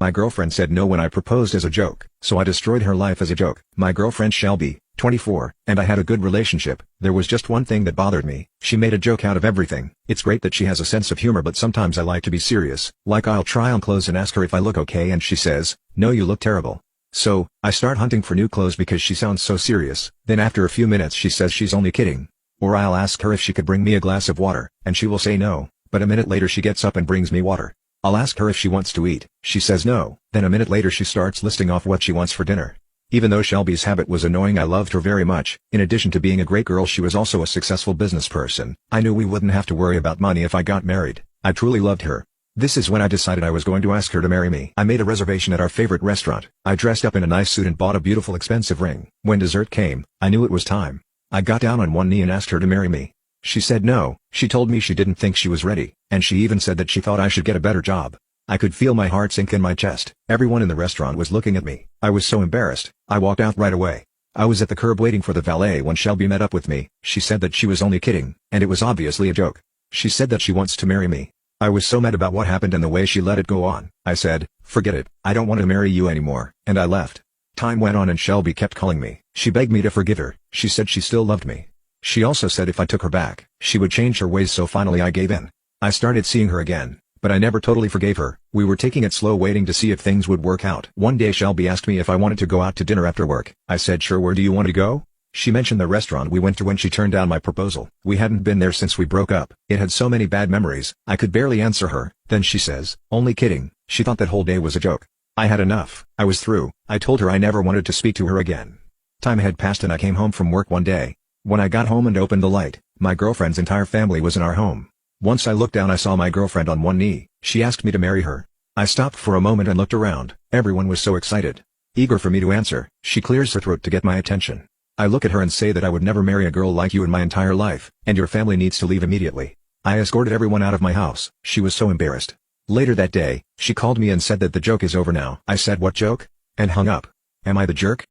My girlfriend said no when I proposed as a joke, so I destroyed her life as a joke. My girlfriend Shelby, 24, and I had a good relationship. There was just one thing that bothered me. She made a joke out of everything. It's great that she has a sense of humor, but sometimes I like to be serious. Like I'll try on clothes and ask her if I look okay and she says, "No, you look terrible." So, I start hunting for new clothes because she sounds so serious. Then after a few minutes she says she's only kidding. Or I'll ask her if she could bring me a glass of water, and she will say no, but a minute later she gets up and brings me water. I'll ask her if she wants to eat. She says no. Then a minute later she starts listing off what she wants for dinner. Even though Shelby's habit was annoying, I loved her very much. In addition to being a great girl, she was also a successful business person. I knew we wouldn't have to worry about money if I got married. I truly loved her. This is when I decided I was going to ask her to marry me. I made a reservation at our favorite restaurant. I dressed up in a nice suit and bought a beautiful expensive ring. When dessert came, I knew it was time. I got down on one knee and asked her to marry me. She said no. She told me she didn't think she was ready, and she even said that she thought I should get a better job. I could feel my heart sink in my chest. Everyone in the restaurant was looking at me. I was so embarrassed. I walked out right away. I was at the curb waiting for the valet when Shelby met up with me. She said that she was only kidding, and it was obviously a joke. She said that she wants to marry me. I was so mad about what happened and the way she let it go on. I said, "Forget it, I don't want to marry you anymore," and I left. Time went on and Shelby kept calling me. She begged me to forgive her. She said she still loved me. She also said if I took her back, she would change her ways, so finally I gave in. I started seeing her again, but I never totally forgave her. We were taking it slow, waiting to see if things would work out. One day Shelby asked me if I wanted to go out to dinner after work. I said sure. Where do you want to go? She mentioned the restaurant we went to when she turned down my proposal. We hadn't been there since we broke up. It had so many bad memories, I could barely answer her. Then she says, "Only kidding." She thought that whole day was a joke. I had enough. I was through. I told her I never wanted to speak to her again. Time had passed and I came home from work one day. When I got home and opened the light, my girlfriend's entire family was in our home. Once I looked down, I saw my girlfriend on one knee. She asked me to marry her. I stopped for a moment and looked around. Everyone was so excited, eager for me to answer. She clears her throat to get my attention. I look at her and say that I would never marry a girl like you in my entire life, and your family needs to leave immediately. I escorted everyone out of my house. She was so embarrassed. Later that day, she called me and said that the joke is over now. I said, "What joke?" and hung up. Am I the jerk?